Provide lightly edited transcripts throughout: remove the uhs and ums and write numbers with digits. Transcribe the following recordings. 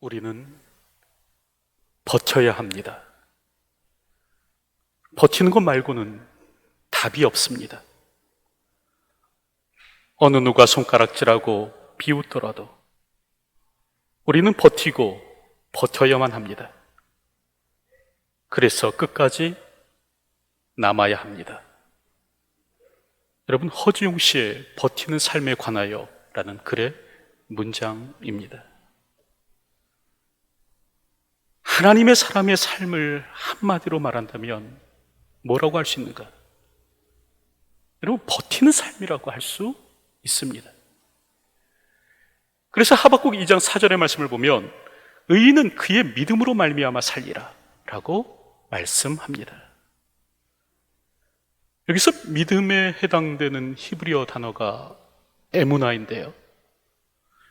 우리는 버텨야 합니다. 버티는 것 말고는 답이 없습니다. 어느 누가 손가락질하고 비웃더라도 우리는 버티고 버텨야만 합니다. 그래서 끝까지 남아야 합니다. 여러분, 허지용 씨의 버티는 삶에 관하여 라는 글의 문장입니다. 하나님의 사람의 삶을 한마디로 말한다면 뭐라고 할 수 있는가? 여러분, 버티는 삶이라고 할 수 있습니다. 그래서 하박국 2장 4절의 말씀을 보면 의인은 그의 믿음으로 말미암아 살리라 라고 말씀합니다. 여기서 믿음에 해당되는 히브리어 단어가 에무나인데요,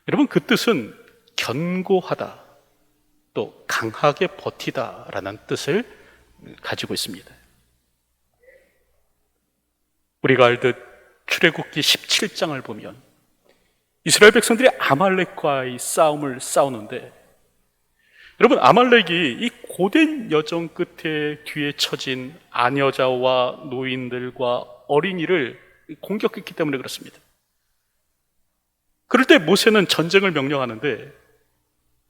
여러분, 그 뜻은 견고하다, 또 강하게 버티다 라는 뜻을 가지고 있습니다. 우리가 알듯 출애굽기 17장을 보면 이스라엘 백성들이 아말렉과의 싸움을 싸우는데, 여러분, 아말렉이 이 고된 여정 끝에 뒤에 처진 아녀자와 노인들과 어린이를 공격했기 때문에 그렇습니다. 그럴 때 모세는 전쟁을 명령하는데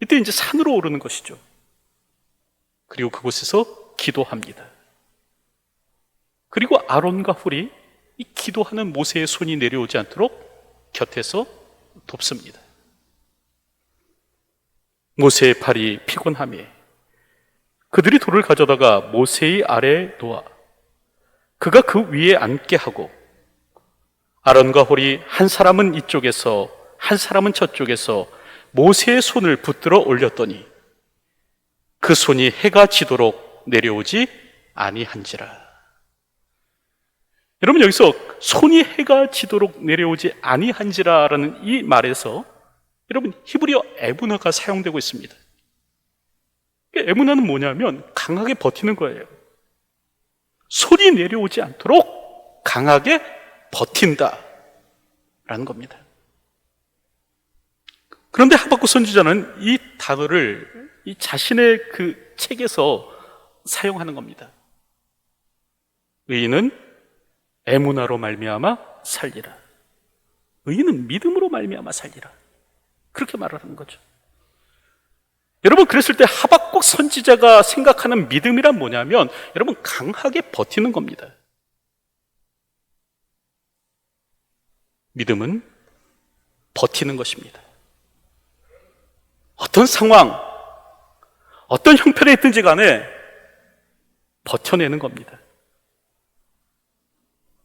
이때 이제 산으로 오르는 것이죠. 그리고 그곳에서 기도합니다. 그리고 아론과 훌이 이 기도하는 모세의 손이 내려오지 않도록 곁에서 돕습니다. 모세의 팔이 피곤함에 그들이 돌을 가져다가 모세의 아래에 놓아 그가 그 위에 앉게 하고, 아론과 훌이 한 사람은 이쪽에서 한 사람은 저쪽에서 모세의 손을 붙들어 올렸더니 그 손이 해가 지도록 내려오지 아니한지라. 여러분, 여기서 손이 해가 지도록 내려오지 아니한지라라는 이 말에서 여러분, 히브리어 에무나가 사용되고 있습니다. 에무나는 뭐냐면 강하게 버티는 거예요. 손이 내려오지 않도록 강하게 버틴다 라는 겁니다. 그런데 하박국 선지자는 이 단어를 이 자신의 그 책에서 사용하는 겁니다. 의인은 에무나로 말미암아 살리라. 의인은 믿음으로 말미암아 살리라. 그렇게 말하는 거죠. 여러분, 그랬을 때 하박국 선지자가 생각하는 믿음이란 뭐냐면 여러분, 강하게 버티는 겁니다. 믿음은 버티는 것입니다. 어떤 상황, 어떤 형편에 있든지 간에 버텨내는 겁니다.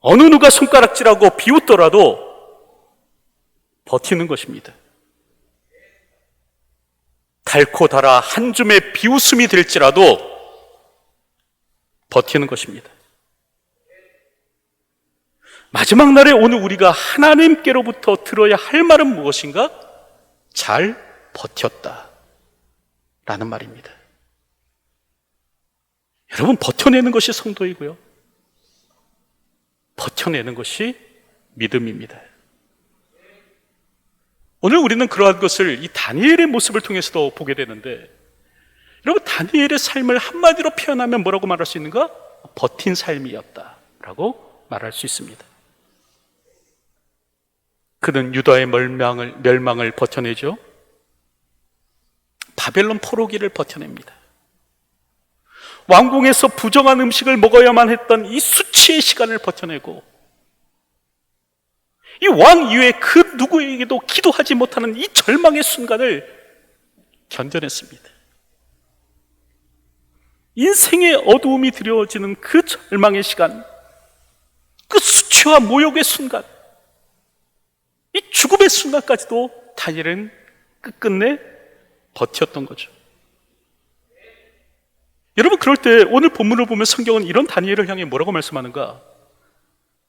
어느 누가 손가락질하고 비웃더라도 버티는 것입니다. 달고 달아 한 줌의 비웃음이 될지라도 버티는 것입니다. 마지막 날에 오늘 우리가 하나님께로부터 들어야 할 말은 무엇인가? 잘 버텼다 라는 말입니다. 여러분, 버텨내는 것이 성도이고요, 버텨내는 것이 믿음입니다. 오늘 우리는 그러한 것을 이 다니엘의 모습을 통해서도 보게 되는데, 여러분, 다니엘의 삶을 한마디로 표현하면 뭐라고 말할 수 있는가? 버틴 삶이었다라고 말할 수 있습니다. 그는 유다의 멸망을 버텨내죠. 바벨론 포로기를 버텨냅니다. 왕궁에서 부정한 음식을 먹어야만 했던 이 수치의 시간을 버텨내고, 이 왕 이외에 그 누구에게도 기도하지 못하는 이 절망의 순간을 견뎌냈습니다. 인생의 어두움이 드려지는 그 절망의 시간, 그 수치와 모욕의 순간, 이 죽음의 순간까지도 다니엘은 끝끝내 버텼던 거죠. 여러분, 그럴 때 오늘 본문을 보면 성경은 이런 다니엘을 향해 뭐라고 말씀하는가?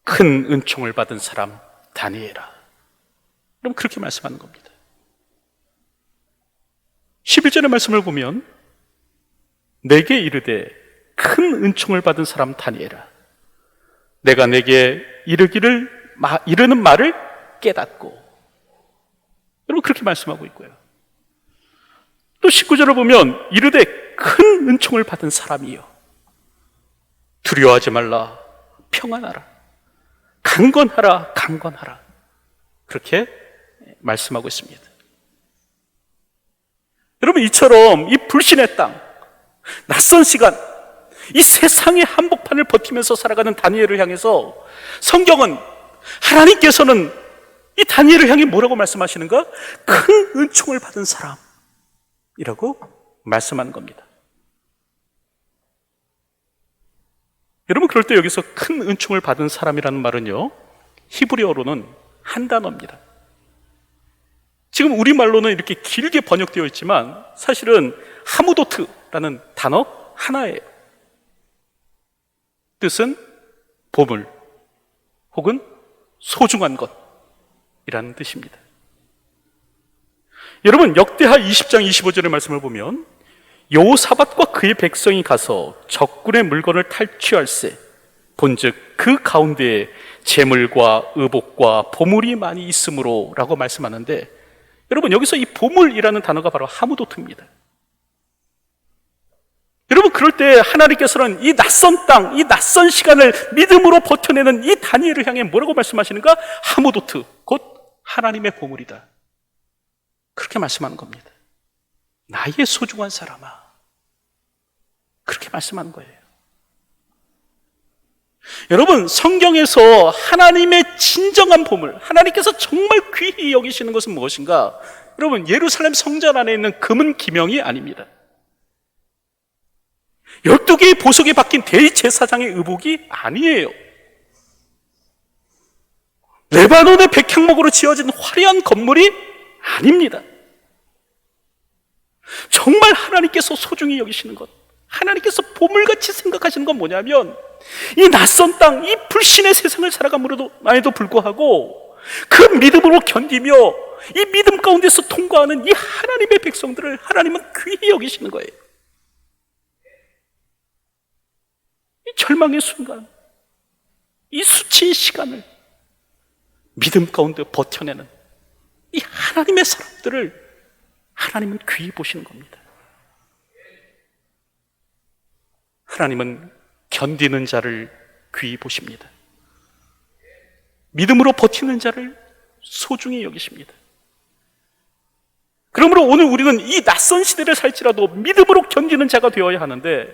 큰 은총을 받은 사람 다니엘아. 여러분, 그렇게 말씀하는 겁니다. 11절의 말씀을 보면 내게 이르되 큰 은총을 받은 사람 다니엘아, 내가 내게 이르는 말을 깨닫고. 여러분, 그렇게 말씀하고 있고요. 또 19절을 보면 이르되 큰 은총을 받은 사람이요 두려워하지 말라 평안하라 강건하라 강건하라 그렇게 말씀하고 있습니다. 여러분, 이처럼 이 불신의 땅, 낯선 시간, 이 세상의 한복판을 버티면서 살아가는 다니엘을 향해서 성경은 하나님께서는 이 다니엘을 향해 뭐라고 말씀하시는가? 큰 은총을 받은 사람이라고 말씀하는 겁니다. 여러분, 그럴 때 여기서 큰 은총을 받은 사람이라는 말은요, 히브리어로는 한 단어입니다. 지금 우리말로는 이렇게 길게 번역되어 있지만 사실은 하무도트라는 단어 하나예요. 뜻은 보물 혹은 소중한 것이라는 뜻입니다. 여러분, 역대하 20장 25절의 말씀을 보면 여호사밧과 그의 백성이 가서 적군의 물건을 탈취할세 본즉 그 가운데에 재물과 의복과 보물이 많이 있으므로 라고 말씀하는데, 여러분, 여기서 이 보물이라는 단어가 바로 하무도트입니다. 여러분, 그럴 때 하나님께서는 이 낯선 땅, 이 낯선 시간을 믿음으로 버텨내는 이 다니엘을 향해 뭐라고 말씀하시는가? 하무도트, 곧 하나님의 보물이다. 그렇게 말씀하는 겁니다. 나의 소중한 사람아, 그렇게 말씀하는 거예요. 여러분, 성경에서 하나님의 진정한 보물, 하나님께서 정말 귀히 여기시는 것은 무엇인가? 여러분, 예루살렘 성전 안에 있는 금은 기명이 아닙니다. 12개의 보석이 박힌 대제사장의 의복이 아니에요. 레바논의 백향목으로 지어진 화려한 건물이 아닙니다. 정말 하나님께서 소중히 여기시는 것, 하나님께서 보물같이 생각하시는 건 뭐냐면, 이 낯선 땅, 이 불신의 세상을 살아감에도 불구하고 그 믿음으로 견디며 이 믿음 가운데서 통과하는 이 하나님의 백성들을 하나님은 귀히 여기시는 거예요. 이 절망의 순간, 이 수치의 시간을 믿음 가운데 버텨내는 이 하나님의 사람들을 하나님은 귀히 보시는 겁니다. 하나님은 견디는 자를 귀히 보십니다. 믿음으로 버티는 자를 소중히 여기십니다. 그러므로 오늘 우리는 이 낯선 시대를 살지라도 믿음으로 견디는 자가 되어야 하는데,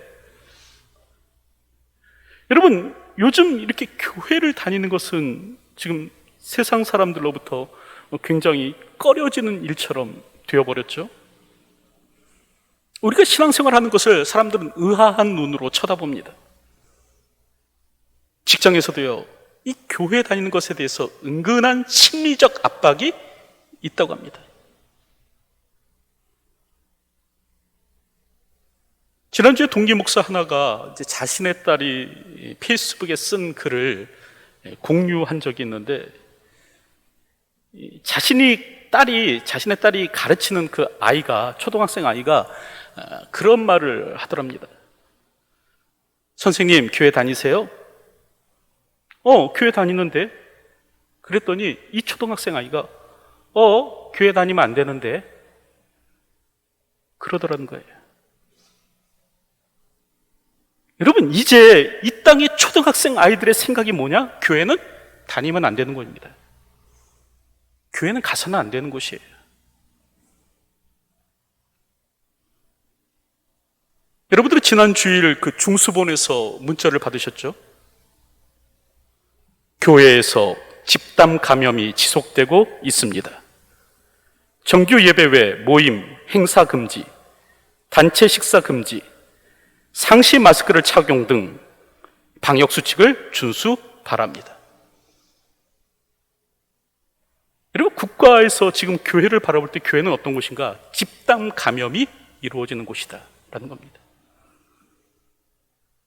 여러분, 요즘 이렇게 교회를 다니는 것은 지금 세상 사람들로부터 굉장히 꺼려지는 일처럼 되어버렸죠. 우리가 신앙생활 하는 것을 사람들은 의아한 눈으로 쳐다봅니다. 직장에서도요, 이 교회 다니는 것에 대해서 은근한 심리적 압박이 있다고 합니다. 지난주에 동기 목사 하나가 이제 자신의 딸이 페이스북에 쓴 글을 공유한 적이 있는데, 자신의 딸이 가르치는 그 아이가, 초등학생 아이가 그런 말을 하더랍니다. 선생님, 교회 다니세요? 교회 다니는데. 그랬더니 이 초등학생 아이가 교회 다니면 안 되는데 그러더라는 거예요. 여러분, 이제 이 땅의 초등학생 아이들의 생각이 뭐냐? 교회는 다니면 안 되는 겁니다. 교회는 가서는 안 되는 곳이에요. 여러분들이 지난 주일 그 중수본에서 문자를 받으셨죠? 교회에서 집단 감염이 지속되고 있습니다. 정규 예배 외 모임, 행사 금지, 단체 식사 금지, 상시 마스크를 착용 등 방역 수칙을 준수 바랍니다. 여러분, 국가에서 지금 교회를 바라볼 때 교회는 어떤 곳인가? 집단 감염이 이루어지는 곳이다 라는 겁니다.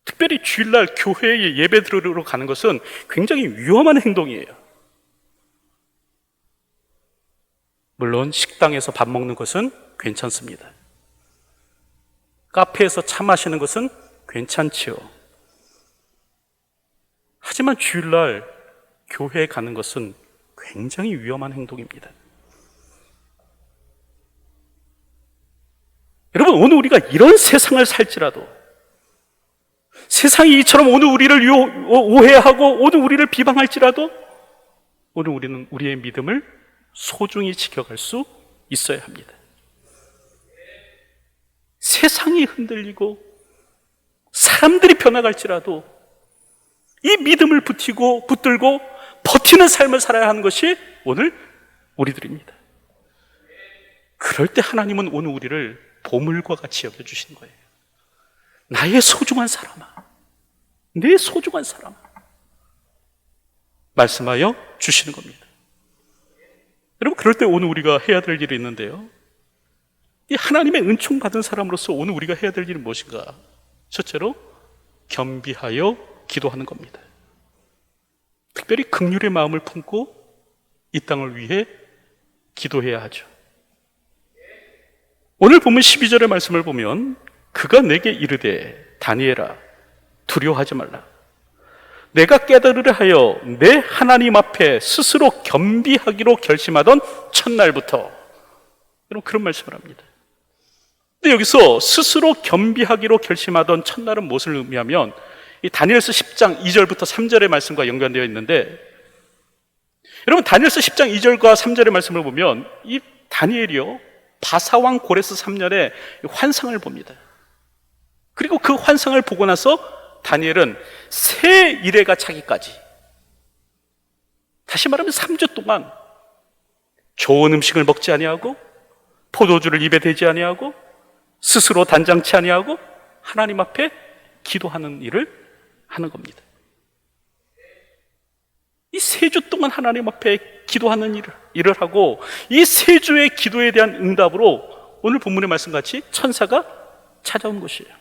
특별히 주일날 교회에 예배 드리러 가는 것은 굉장히 위험한 행동이에요. 물론 식당에서 밥 먹는 것은 괜찮습니다. 카페에서 차 마시는 것은 괜찮지요. 하지만 주일날 교회에 가는 것은 굉장히 위험한 행동입니다. 여러분, 오늘 우리가 이런 세상을 살지라도, 세상이 이처럼 오늘 우리를 오해하고 오늘 우리를 비방할지라도 오늘 우리는 우리의 믿음을 소중히 지켜갈 수 있어야 합니다. 세상이 흔들리고 사람들이 변화갈지라도 이 믿음을 붙들고 버티는 삶을 살아야 하는 것이 오늘 우리들입니다. 그럴 때 하나님은 오늘 우리를 보물과 같이 여겨주시는 거예요. 나의 소중한 사람아, 내 소중한 사람아, 말씀하여 주시는 겁니다. 여러분, 그럴 때 오늘 우리가 해야 될 일이 있는데요, 이 하나님의 은총 받은 사람으로서 오늘 우리가 해야 될 일은 무엇인가? 첫째로 겸비하여 기도하는 겁니다. 특별히 긍휼의 마음을 품고 이 땅을 위해 기도해야 하죠. 오늘 본문 12절의 말씀을 보면 그가 내게 이르되 다니엘아 두려워하지 말라. 내가 깨달으려 하여 내 하나님 앞에 스스로 겸비하기로 결심하던 첫날부터, 여러분 그런 말씀을 합니다. 근데 여기서 스스로 겸비하기로 결심하던 첫날은 무엇을 의미하면 이 다니엘서 10장 2절부터 3절의 말씀과 연관되어 있는데, 여러분 다니엘서 10장 2절과 3절의 말씀을 보면 이 다니엘이요 바사왕 고레스 3년에 환상을 봅니다. 그리고 그 환상을 보고 나서 다니엘은 새 이레가 차기까지, 다시 말하면 3주 동안 좋은 음식을 먹지 아니하고 포도주를 입에 대지 아니하고 스스로 단장치 아니하고 하나님 앞에 기도하는 일을 하는 겁니다. 이 3주 동안 하나님 앞에 기도하는 일을 하고, 이 3주의 기도에 대한 응답으로 오늘 본문의 말씀같이 천사가 찾아온 것이에요.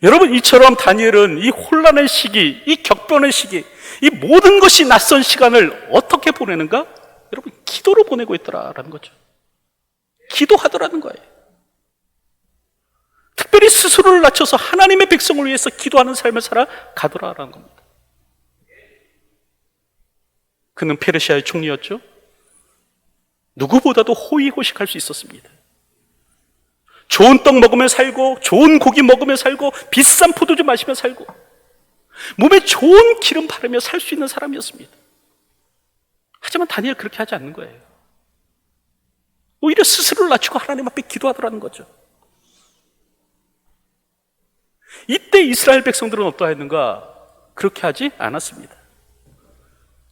여러분, 이처럼 다니엘은 이 혼란의 시기, 이 격변의 시기, 이 모든 것이 낯선 시간을 어떻게 보내는가? 여러분, 기도로 보내고 있더라라는 거죠. 기도하더라는 거예요. 특별히 스스로를 낮춰서 하나님의 백성을 위해서 기도하는 삶을 살아가더라라는 겁니다. 그는 페르시아의 총리였죠. 누구보다도 호의호식할 수 있었습니다. 좋은 떡 먹으며 살고 좋은 고기 먹으며 살고 비싼 포도주 마시며 살고 몸에 좋은 기름 바르며 살 수 있는 사람이었습니다. 하지만 다니엘 그렇게 하지 않는 거예요. 오히려 스스로를 낮추고 하나님 앞에 기도하더라는 거죠. 이때 이스라엘 백성들은 어떠했는가? 그렇게 하지 않았습니다.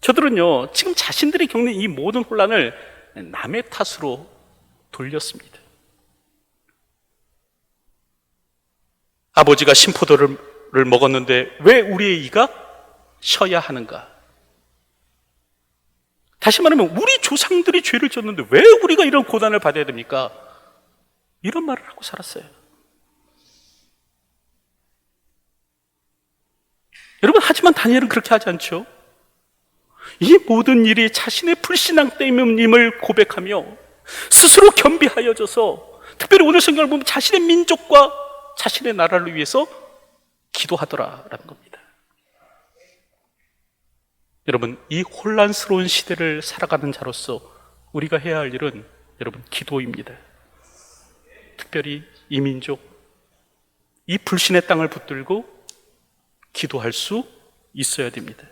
저들은요, 지금 자신들이 겪는 이 모든 혼란을 남의 탓으로 돌렸습니다. 아버지가 신포도를 먹었는데 왜 우리의 이가 쉬어야 하는가? 다시 말하면 우리 조상들이 죄를 졌는데 왜 우리가 이런 고난을 받아야 됩니까? 이런 말을 하고 살았어요. 여러분, 하지만 다니엘은 그렇게 하지 않죠. 이 모든 일이 자신의 불신앙 때문임을 고백하며 스스로 겸비하여져서, 특별히 오늘 성경을 보면 자신의 민족과 자신의 나라를 위해서 기도하더라라는 겁니다. 여러분, 이 혼란스러운 시대를 살아가는 자로서 우리가 해야 할 일은 여러분 기도입니다. 특별히 이 민족, 이 불신의 땅을 붙들고 기도할 수 있어야 됩니다.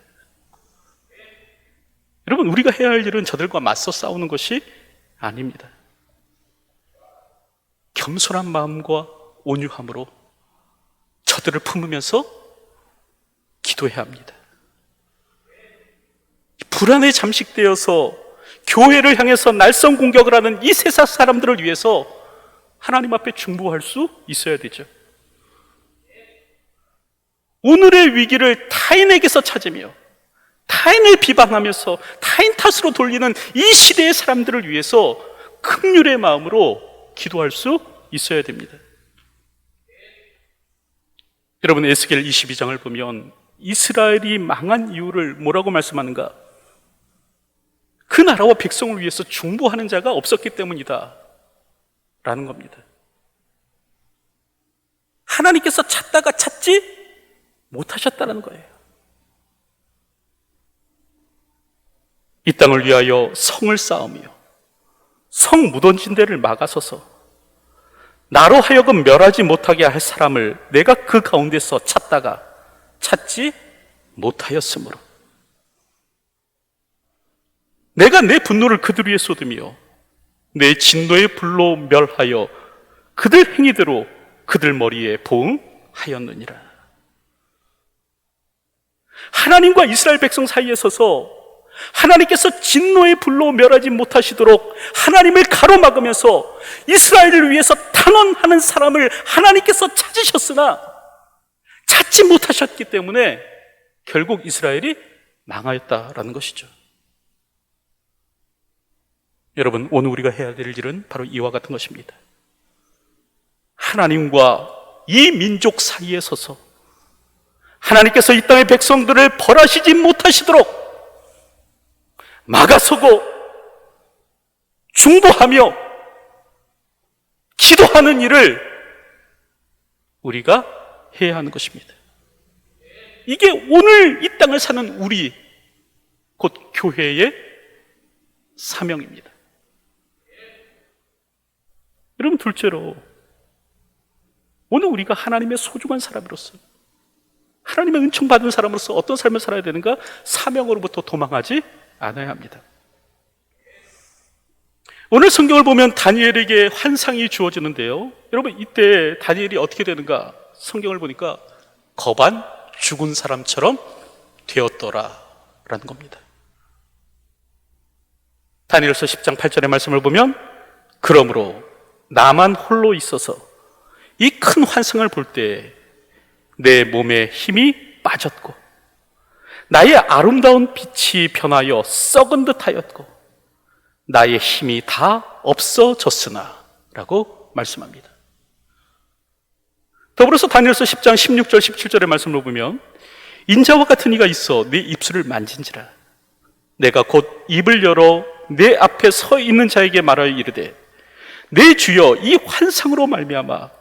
여러분, 우리가 해야 할 일은 저들과 맞서 싸우는 것이 아닙니다. 겸손한 마음과 온유함으로 저들을 품으면서 기도해야 합니다. 불안에 잠식되어서 교회를 향해서 날선 공격을 하는 이 세상 사람들을 위해서 하나님 앞에 중보할 수 있어야 되죠. 오늘의 위기를 타인에게서 찾으며 타인을 비방하면서 타인 탓으로 돌리는 이 시대의 사람들을 위해서 긍휼의 마음으로 기도할 수 있어야 됩니다. 여러분, 에스겔 22장을 보면 이스라엘이 망한 이유를 뭐라고 말씀하는가? 그 나라와 백성을 위해서 중보하는 자가 없었기 때문이다 라는 겁니다. 하나님께서 찾다가 찾지 못하셨다는 거예요. 이 땅을 위하여 성을 쌓으며 성 묻어진 데를 막아서서 나로 하여금 멸하지 못하게 할 사람을 내가 그 가운데서 찾다가 찾지 못하였으므로 내가 내 분노를 그들 위에 쏟으며 내 진노의 불로 멸하여 그들 행위대로 그들 머리에 보응하였느니라. 하나님과 이스라엘 백성 사이에 서서 하나님께서 진노의 불로 멸하지 못하시도록 하나님을 가로막으면서 이스라엘을 위해서 탄원하는 사람을 하나님께서 찾으셨으나 찾지 못하셨기 때문에 결국 이스라엘이 망하였다라는 것이죠. 여러분, 오늘 우리가 해야 될 일은 바로 이와 같은 것입니다. 하나님과 이 민족 사이에 서서 하나님께서 이 땅의 백성들을 벌하시지 못하시도록 막아서고 중보하며 기도하는 일을 우리가 해야 하는 것입니다. 이게 오늘 이 땅을 사는 우리, 곧 교회의 사명입니다. 여러분, 둘째로 오늘 우리가 하나님의 소중한 사람으로서, 하나님의 은총 받은 사람으로서 어떤 삶을 살아야 되는가? 사명으로부터 도망하지 않아야 합니다. 오늘 성경을 보면 다니엘에게 환상이 주어지는데요, 여러분, 이때 다니엘이 어떻게 되는가? 성경을 보니까 거반 죽은 사람처럼 되었더라 라는 겁니다. 다니엘서 10장 8절의 말씀을 보면, 그러므로 나만 홀로 있어서 이 큰 환상을 볼 때 내 몸에 힘이 빠졌고 나의 아름다운 빛이 변하여 썩은 듯 하였고 나의 힘이 다 없어졌으나 라고 말씀합니다. 더불어서 다니엘서 10장 16절 17절의 말씀을 보면, 인자와 같은 이가 있어 내 입술을 만진지라 내가 곧 입을 열어 내 앞에 서 있는 자에게 말하여 이르되 내 주여 이 환상으로 말미암아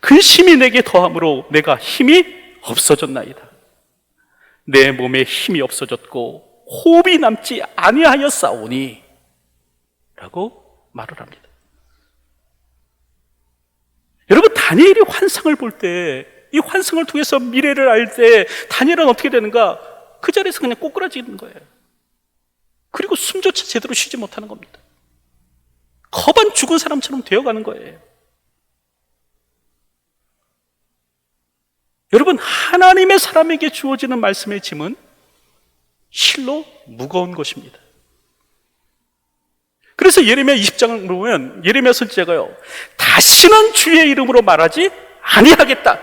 근심이 내게 더함으로 내가 힘이 없어졌나이다. 내 몸에 힘이 없어졌고 호흡이 남지 아니하였사오니 라고 말을 합니다. 여러분, 다니엘이 환상을 볼 때, 이 환상을 통해서 미래를 알 때 다니엘은 어떻게 되는가? 그 자리에서 그냥 꼬꾸라지는 거예요. 그리고 숨조차 제대로 쉬지 못하는 겁니다. 거반 죽은 사람처럼 되어가는 거예요. 여러분, 하나님의 사람에게 주어지는 말씀의 짐은 실로 무거운 것입니다. 그래서 예레미야 20장을 보면 예레미야 선지자가요, 다시는 주의 이름으로 말하지 아니하겠다,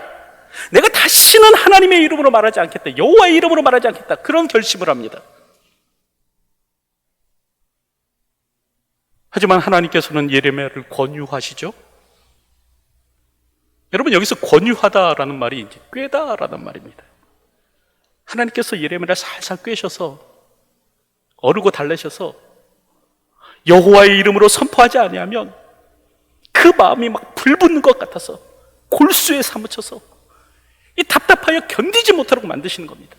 내가 다시는 하나님의 이름으로 말하지 않겠다, 여호와의 이름으로 말하지 않겠다, 그런 결심을 합니다. 하지만 하나님께서는 예레미야를 권유하시죠. 여러분, 여기서 권유하다라는 말이 이제 꿰다라는 말입니다. 하나님께서 예레미야를 살살 꿰셔서 어르고 달래셔서 여호와의 이름으로 선포하지 아니하면 그 마음이 막 불붙는 것 같아서 골수에 사무쳐서 이 답답하여 견디지 못하라고 만드시는 겁니다.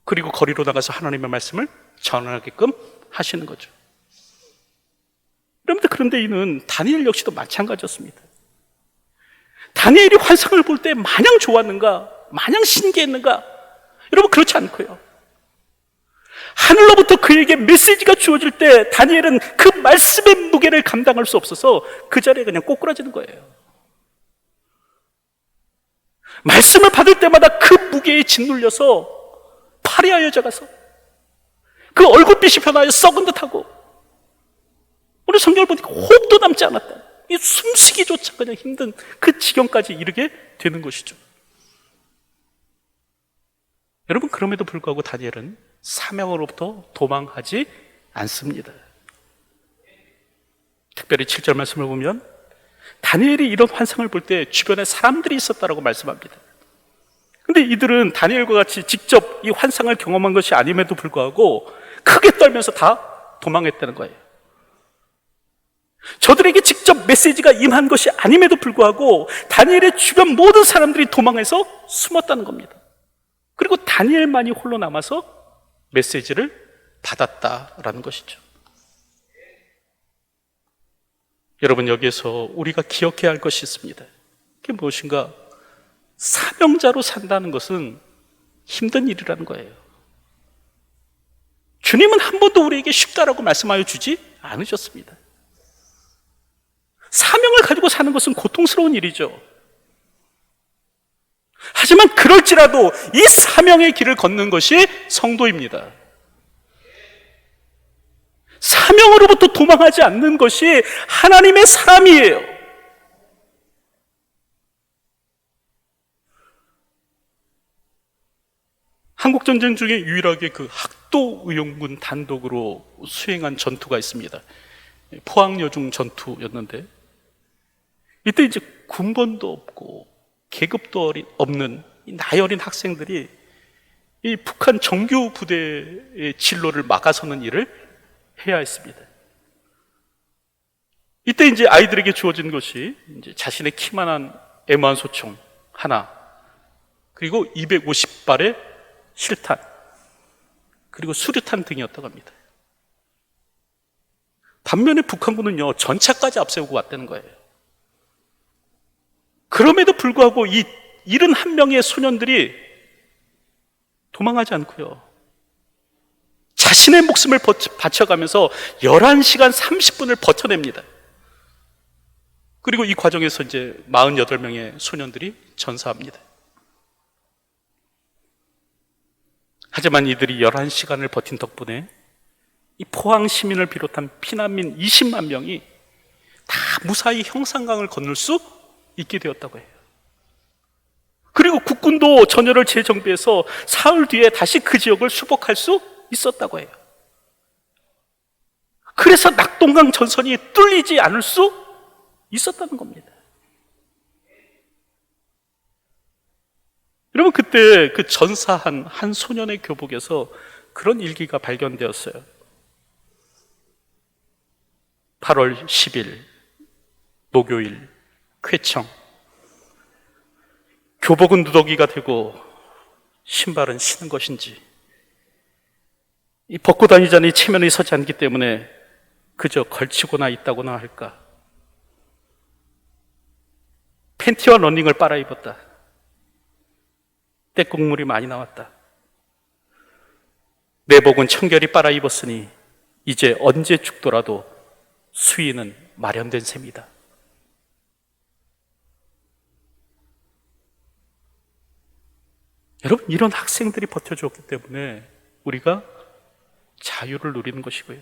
그리고 거리로 나가서 하나님의 말씀을 전하게끔 하시는 거죠. 여러분들, 그런데 이는 다니엘 역시도 마찬가지였습니다. 다니엘이 환상을 볼 때 마냥 좋았는가? 마냥 신기했는가? 여러분, 그렇지 않고요. 하늘로부터 그에게 메시지가 주어질 때 다니엘은 그 말씀의 무게를 감당할 수 없어서 그 자리에 그냥 꼬꾸라지는 거예요. 말씀을 받을 때마다 그 무게에 짓눌려서 파리하여 져가서 그 얼굴빛이 변하여 썩은 듯하고, 오늘 성경을 보니까 호흡도 남지 않았다, 이 숨쉬기조차 그냥 힘든 그 지경까지 이르게 되는 것이죠. 여러분, 그럼에도 불구하고 다니엘은 사명으로부터 도망하지 않습니다. 특별히 7절 말씀을 보면 다니엘이 이런 환상을 볼 때 주변에 사람들이 있었다라고 말씀합니다. 근데 이들은 다니엘과 같이 직접 이 환상을 경험한 것이 아님에도 불구하고 크게 떨면서 다 도망했다는 거예요. 저들에게 직접 메시지가 임한 것이 아님에도 불구하고 다니엘의 주변 모든 사람들이 도망해서 숨었다는 겁니다. 그리고 다니엘만이 홀로 남아서 메시지를 받았다라는 것이죠. 여러분, 여기에서 우리가 기억해야 할 것이 있습니다. 그게 무엇인가? 사명자로 산다는 것은 힘든 일이라는 거예요. 주님은 한 번도 우리에게 쉽다라고 말씀하여 주지 않으셨습니다. 사명을 가지고 사는 것은 고통스러운 일이죠. 하지만 그럴지라도 이 사명의 길을 걷는 것이 성도입니다. 사명으로부터 도망하지 않는 것이 하나님의 사람이에요. 한국전쟁 중에 유일하게 그 학도의용군 단독으로 수행한 전투가 있습니다. 포항여중 전투였는데, 이때 이제 군번도 없고 계급도 없는 나이 어린 학생들이 이 북한 정규 부대의 진로를 막아서는 일을 해야 했습니다. 이때 이제 아이들에게 주어진 것이 이제 자신의 키만한 M1 소총 하나, 그리고 250발의 실탄, 그리고 수류탄 등이었다고 합니다. 반면에 북한군은요, 전차까지 앞세우고 왔다는 거예요. 그럼에도 불구하고 이 71명의 소년들이 도망하지 않고요, 자신의 목숨을 바쳐가면서 11시간 30분을 버텨냅니다. 그리고 이 과정에서 이제 48명의 소년들이 전사합니다. 하지만 이들이 11시간을 버틴 덕분에 이 포항 시민을 비롯한 피난민 20만 명이 다 무사히 형산강을 건널 수 있게 되었다고 해요. 그리고 국군도 전열을 재정비해서 사흘 뒤에 다시 그 지역을 수복할 수 있었다고 해요. 그래서 낙동강 전선이 뚫리지 않을 수 있었다는 겁니다. 여러분, 그때 그 전사한 한 소년의 교복에서 그런 일기가 발견되었어요. 8월 10일 목요일 쾌청. 교복은 누더기가 되고 신발은 신은 것인지, 이 벗고 다니자니 체면이 서지 않기 때문에 그저 걸치고나 있다고나 할까. 팬티와 러닝을 빨아 입었다. 때국물이 많이 나왔다. 내복은 청결히 빨아 입었으니 이제 언제 죽더라도 수위는 마련된 셈이다. 여러분, 이런 학생들이 버텨주었기 때문에 우리가 자유를 누리는 것이고요,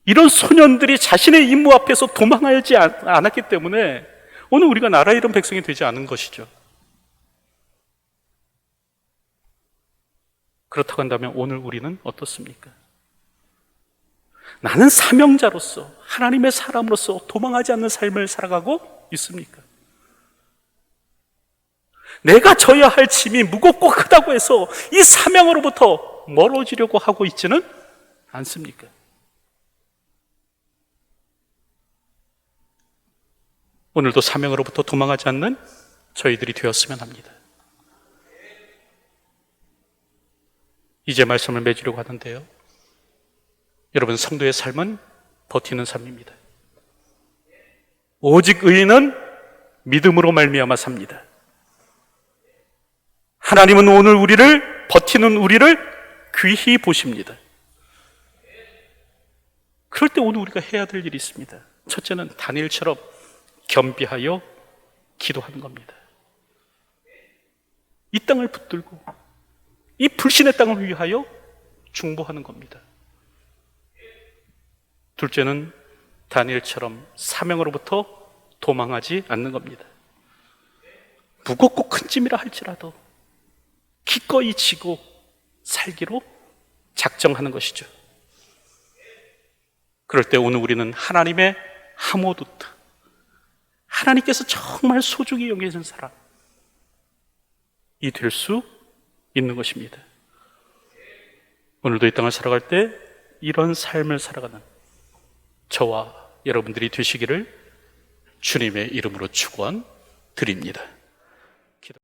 이런 소년들이 자신의 임무 앞에서 도망하지 않았기 때문에 오늘 우리가 나라 잃은 백성이 되지 않은 것이죠. 그렇다고 한다면 오늘 우리는 어떻습니까? 나는 사명자로서, 하나님의 사람으로서 도망하지 않는 삶을 살아가고 있습니까? 내가 져야 할 짐이 무겁고 크다고 해서 이 사명으로부터 멀어지려고 하고 있지는 않습니까? 오늘도 사명으로부터 도망하지 않는 저희들이 되었으면 합니다. 이제 말씀을 맺으려고 하는데요, 여러분, 성도의 삶은 버티는 삶입니다. 오직 의인은 믿음으로 말미암아 삽니다. 하나님은 오늘 우리를, 버티는 우리를 귀히 보십니다. 그럴 때 오늘 우리가 해야 될 일이 있습니다. 첫째는 다니엘처럼 겸비하여 기도하는 겁니다. 이 땅을 붙들고 이 불신의 땅을 위하여 중보하는 겁니다. 둘째는 다니엘처럼 사명으로부터 도망하지 않는 겁니다. 무겁고 큰 짐이라 할지라도 기꺼이 지고 살기로 작정하는 것이죠. 그럴 때 오늘 우리는 하나님의 하모두트, 하나님께서 정말 소중히 여기는 사람이 될 수 있는 것입니다. 오늘도 이 땅을 살아갈 때 이런 삶을 살아가는 저와 여러분들이 되시기를 주님의 이름으로 축원드립니다.